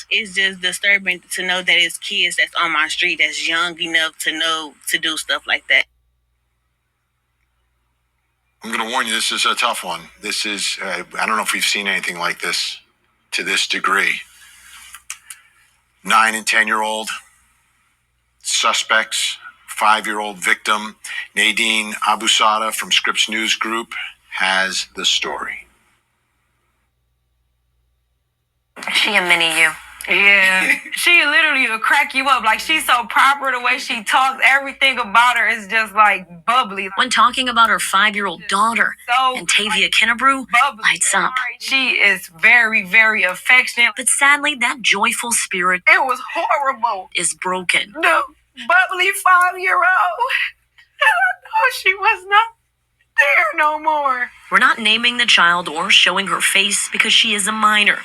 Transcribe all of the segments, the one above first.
It's just disturbing to know that it's kids that's on my street that's young enough to know to do stuff like that. I'm going to warn you, this is a tough one. This is, I don't know if we've seen anything like this to this degree. 9 and 10-year-old suspects, 5-year-old victim. Nadine Abusada from Scripps News Group has the story. She a mini you. Yeah, she literally will crack you up. Like, she's so proper, the way she talks, everything about her is just like bubbly. When talking about her 5-year-old daughter, So Antavia Kinnebrew bubbly. lights up. She is very, very affectionate. But sadly, that joyful spirit It was horrible. is broken. The bubbly 5-year-old. And I know she was not there no more. We're not naming the child or showing her face because she is a minor.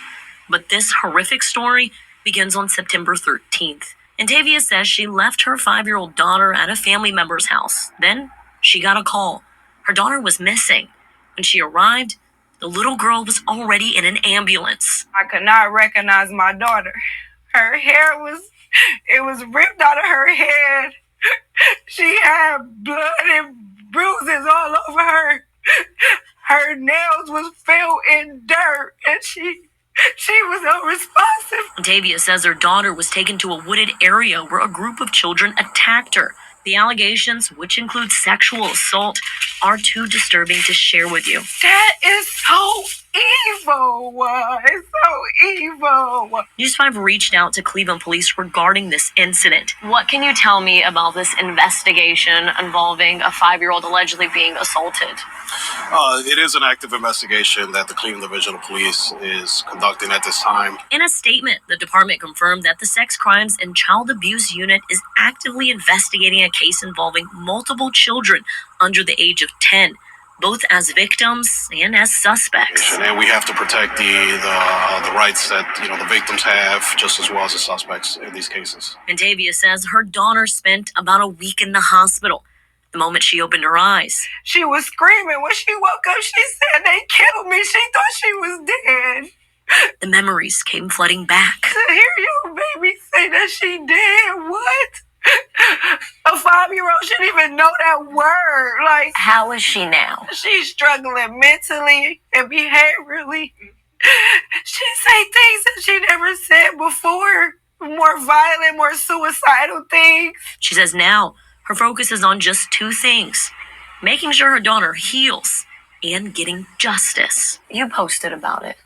But this horrific story begins on September 13th. Antavia says she left her 5-year-old daughter at a family member's house. Then she got a call. Her daughter was missing. When she arrived, the little girl was already in an ambulance. I could not recognize my daughter. Her hair it was ripped out of her head. She had blood and bruises all over her. Her nails was filled in dirt, and she was unresponsive. Antavia says her daughter was taken to a wooded area where a group of children attacked her. The allegations, which include sexual assault, are too disturbing to share with you. That is so evil. It's so evil. News 5 reached out to Cleveland police regarding this incident. What can you tell me about this investigation involving a 5-year-old allegedly being assaulted? It is an active investigation that the Cleveland Division of Police is conducting at this time. In a statement, the department confirmed that the Sex Crimes and Child Abuse Unit is actively investigating a case involving multiple children under the age of 10, both as victims and as suspects. And we have to protect the rights that the victims have, just as well as the suspects in these cases. Antavia says her daughter spent about a week in the hospital. The moment she opened her eyes, she was screaming. When she woke up, she said they killed me. She thought she was dead. the memories came flooding back. To hear your baby say that she dead, what? A 5-year-old shouldn't even know that word. Like, how is she now? She's struggling mentally and behaviorally. She say things that she never said before. More violent, more suicidal things. She says now her focus is on just 2 things: making sure her daughter heals and getting justice. You posted about it.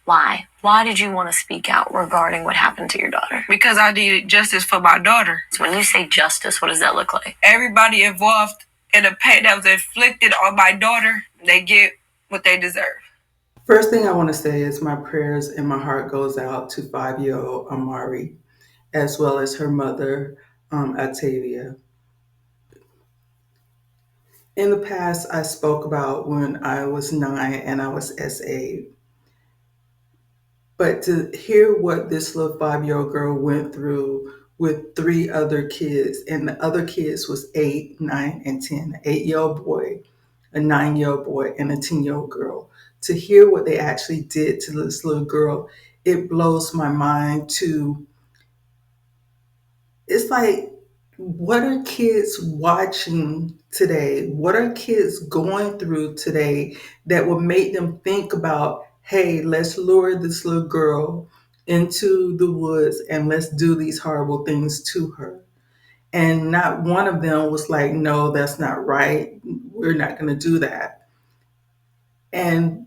Why? Why did you want to speak out regarding what happened to your daughter? Because I needed justice for my daughter. So when you say justice, what does that look like? Everybody involved in the pain that was inflicted on my daughter, they get what they deserve. First thing I want to say is my prayers and my heart goes out to 5-year-old Amari, as well as her mother, Octavia. In the past, I spoke about when I was 9 and I was SA. But to hear what this little 5-year-old girl went through with 3 other kids, and the other kids was 8, 9, and 10, an 8-year-old boy, a 9-year-old boy, and a 10-year-old girl. To hear what they actually did to this little girl, it blows my mind to, it's like, what are kids watching today? What are kids going through today that will make them think about, hey, let's lure this little girl into the woods and let's do these horrible things to her? And not one of them was like, no, that's not right. We're not going to do that. And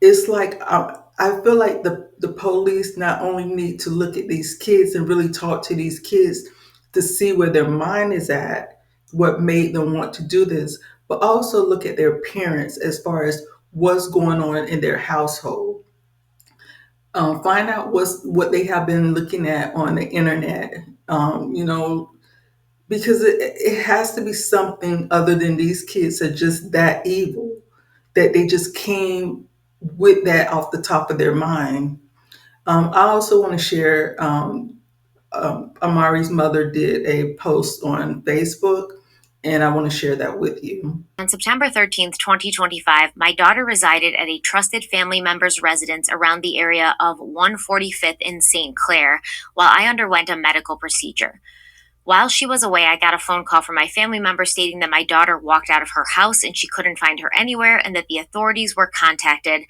it's like, I feel like the police not only need to look at these kids and really talk to these kids to see where their mind is at, what made them want to do this, but also look at their parents as far as what's going on in their household. Find out what they have been looking at on the internet, because it has to be something other than these kids are just that evil, that they just came with that off the top of their mind. I also want to share, Amari's mother did a post on Facebook, And I want to share that with you. On September 13th, 2025, my daughter resided at a trusted family member's residence around the area of 145th in St. Clair while I underwent a medical procedure. While she was away, I got a phone call from my family member stating that my daughter walked out of her house and she couldn't find her anywhere and that the authorities were contacted.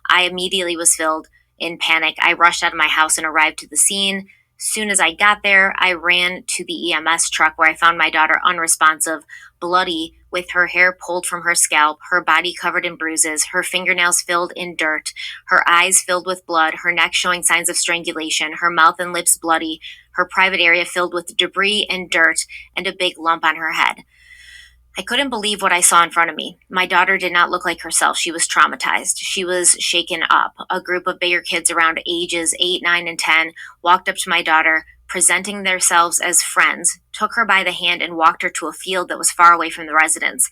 I immediately was filled in panic. I rushed out of my house and arrived to the scene. Soon as I got there, I ran to the EMS truck where I found my daughter unresponsive, bloody, with her hair pulled from her scalp, her body covered in bruises, her fingernails filled in dirt, her eyes filled with blood, her neck showing signs of strangulation, her mouth and lips bloody, her private area filled with debris and dirt, and a big lump on her head. I couldn't believe what I saw in front of me. My daughter did not look like herself. She was traumatized. She was shaken up. A group of bigger kids around ages 8, 9, and 10 walked up to my daughter, presenting themselves as friends, took her by the hand, and walked her to a field that was far away from the residence.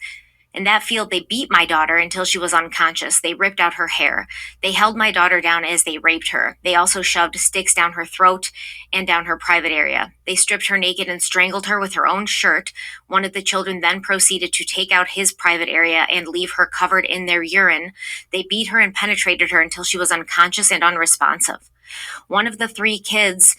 In that field, they beat my daughter until she was unconscious. They ripped out her hair. They held my daughter down as they raped her. They also shoved sticks down her throat and down her private area. They stripped her naked and strangled her with her own shirt. One of the children then proceeded to take out his private area and leave her covered in their urine. They beat her and penetrated her until she was unconscious and unresponsive. One of the 3 kids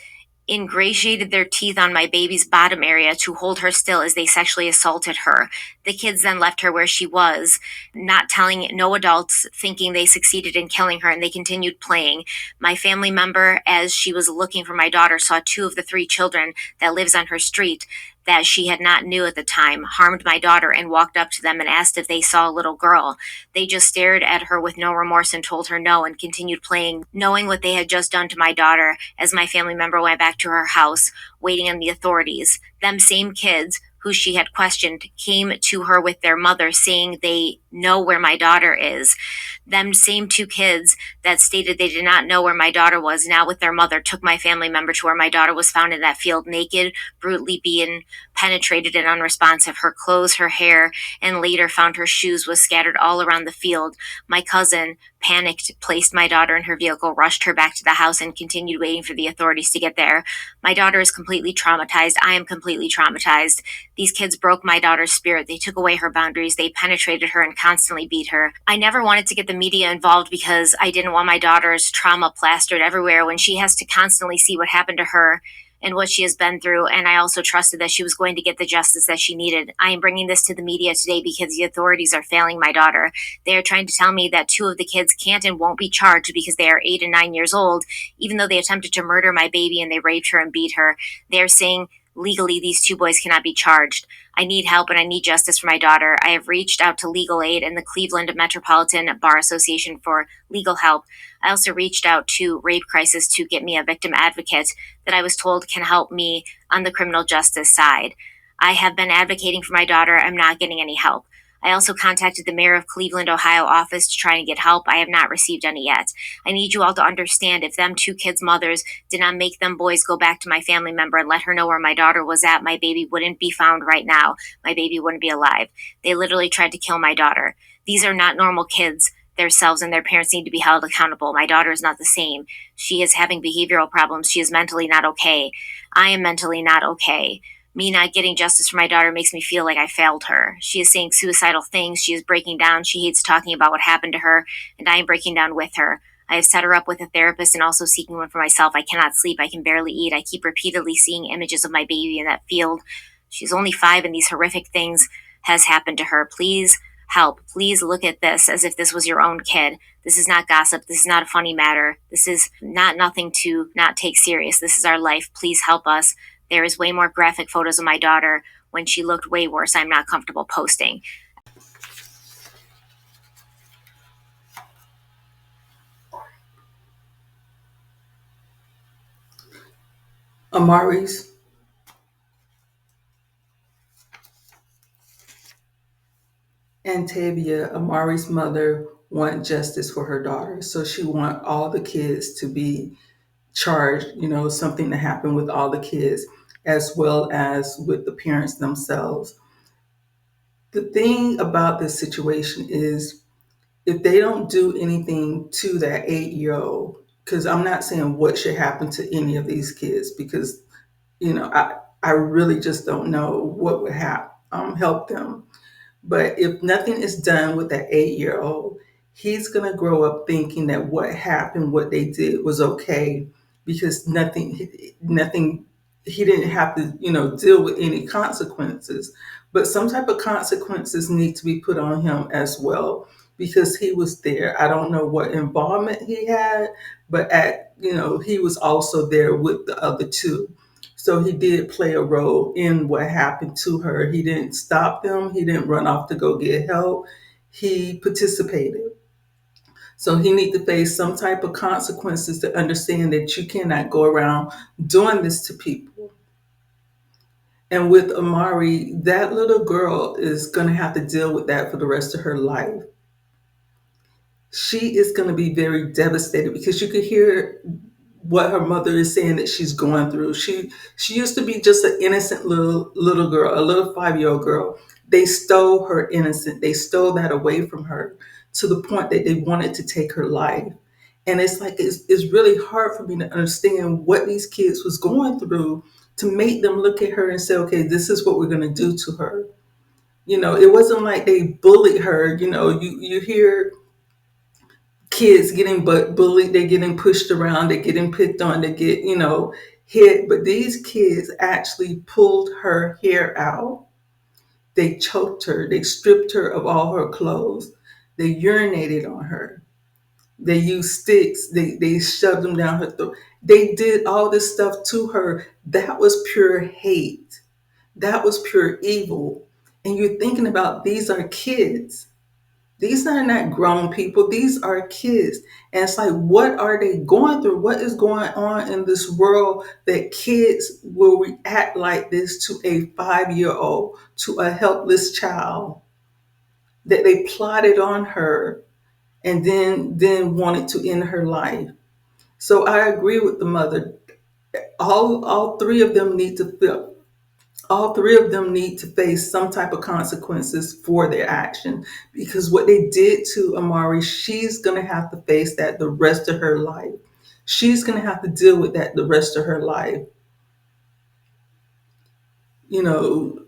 ingratiated their teeth on my baby's bottom area to hold her still as they sexually assaulted her. The kids then left her where she was, not telling no adults, thinking they succeeded in killing her, and they continued playing. My family member, as she was looking for my daughter, saw 2 of the 3 children that lives on her street that she had not knew at the time, harmed my daughter, and walked up to them and asked if they saw a little girl. They just stared at her with no remorse and told her no and continued playing, knowing what they had just done to my daughter, as my family member went back to her house, waiting on the authorities. Them same kids who she had questioned came to her with their mother saying they know where my daughter is. Them same 2 kids that stated they did not know where my daughter was, now with their mother, took my family member to where my daughter was found in that field, naked, brutally beaten, penetrated, and unresponsive. Her clothes, her hair, and later found her shoes was scattered all around the field. My cousin, panicked, placed my daughter in her vehicle, rushed her back to the house, and continued waiting for the authorities to get there. My daughter is completely traumatized. I am completely traumatized. These kids broke my daughter's spirit. They took away her boundaries. They penetrated her and constantly beat her. I never wanted to get the media involved because I didn't want my daughter's trauma plastered everywhere when she has to constantly see what happened to her and what she has been through, and I also trusted that she was going to get the justice that she needed. I am bringing this to the media today because the authorities are failing my daughter. They are trying to tell me that 2 of the kids can't and won't be charged because they are 8 and 9 years old, even though they attempted to murder my baby and they raped her and beat her. They are saying legally these 2 boys cannot be charged. I need help and I need justice for my daughter. I have reached out to Legal Aid and the Cleveland Metropolitan Bar Association for legal help. I also reached out to Rape Crisis to get me a victim advocate that I was told can help me on the criminal justice side. I have been advocating for my daughter. I'm not getting any help. I also contacted the mayor of Cleveland, Ohio office to try and get help. I have not received any yet. I need you all to understand if them 2 kids' mothers did not make them boys go back to my family member and let her know where my daughter was at, my baby wouldn't be found right now. My baby wouldn't be alive. They literally tried to kill my daughter. These are not normal kids themselves, and their parents need to be held accountable. My daughter is not the same. She is having behavioral problems. She is mentally not okay. I am mentally not okay. Me not getting justice for my daughter makes me feel like I failed her. She is saying suicidal things. She is breaking down. She hates talking about what happened to her, and I am breaking down with her. I have set her up with a therapist and also seeking one for myself. I cannot sleep. I can barely eat. I keep repeatedly seeing images of my baby in that field. She's only 5 and these horrific things has happened to her. Please help. Please look at this as if this was your own kid. This is not gossip. This is not a funny matter. This is not nothing to not take serious. This is our life. Please help us. There is way more graphic photos of my daughter when she looked way worse. I'm not comfortable posting. Amari's Antavia, Amari's mother, want justice for her daughter. So she want all the kids to be charged, something to happen with all the kids as well as with the parents themselves. The thing about this situation is if they don't do anything to that 8-year-old, because I'm not saying what should happen to any of these kids because, I really just don't know what would help them. But if nothing is done with that 8-year-old, he's going to grow up thinking that what happened, what they did was okay because nothing, he didn't have to, deal with any consequences. But some type of consequences need to be put on him as well because he was there. I don't know what involvement he had, but he was also there with the other two. So he did play a role in what happened to her. He didn't stop them. He didn't run off to go get help. He participated. So he need to face some type of consequences to understand that you cannot go around doing this to people. And with Amari, that little girl is going to have to deal with that for the rest of her life. She is going to be very devastated because you could hear what her mother is saying that she's going through. She used to be just an innocent little girl, a little 5-year-old girl. They stole her innocence. They stole that away from her to the point that they wanted to take her life. And it's like it's really hard for me to understand what these kids was going through to make them look at her and say, okay, this is what we're going to do to her. It wasn't like they bullied her. You hear kids getting bullied, they're getting pushed around, they're getting picked on, they get, hit. But these kids actually pulled her hair out. They choked her. They stripped her of all her clothes. They urinated on her. They used sticks. They shoved them down her throat. They did all this stuff to her. That was pure hate. That was pure evil. And you're thinking about these are kids. These are not grown people. These are kids. And it's like, what are they going through? What is going on in this world that kids will react like this to a 5-year-old, to a helpless child, that they plotted on her and then wanted to end her life? So I agree with the mother. All three of them need to feel all three of them need to face some type of consequences for their action because what they did to Amari, she's going to have to face that the rest of her life. She's going to have to deal with that the rest of her life. You know,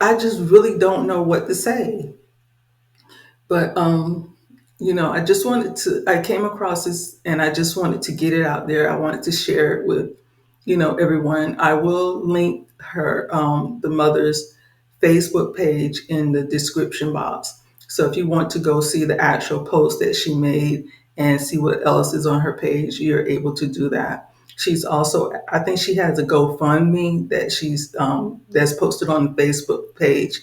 I just really don't know what to say. But I came across this and I just wanted to get it out there. I wanted to share it with, everyone. I will link the mother's Facebook page in the description box. So if you want to go see the actual post that she made and see what else is on her page, you're able to do that. She's also, I think she has a GoFundMe that that's posted on the Facebook page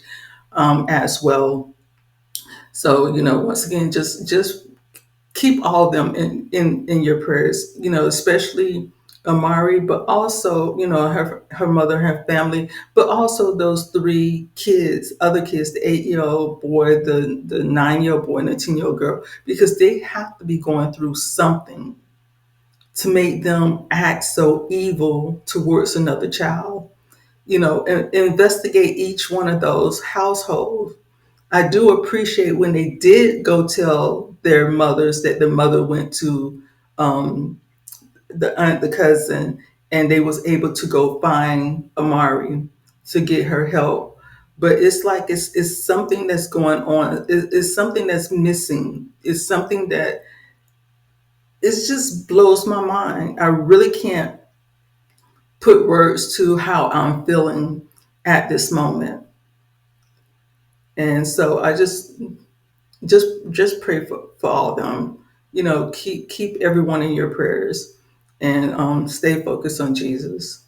as well. So, once again, just keep all of them in your prayers, especially Amari, but also, her mother, her family, but also those three kids, other kids, the 8-year-old boy, the 9-year-old boy, and the 10-year-old girl, because they have to be going through something to make them act so evil towards another child. And investigate each one of those households. I do appreciate when they did go tell their mothers that the mother went to the aunt, the cousin, and they was able to go find Amari to get her help. But it's like it's something that's going on. It's something that's missing. It's something that it just blows my mind. I really can't put words to how I'm feeling at this moment. And so I just pray for all of them. Keep everyone in your prayers and stay focused on Jesus.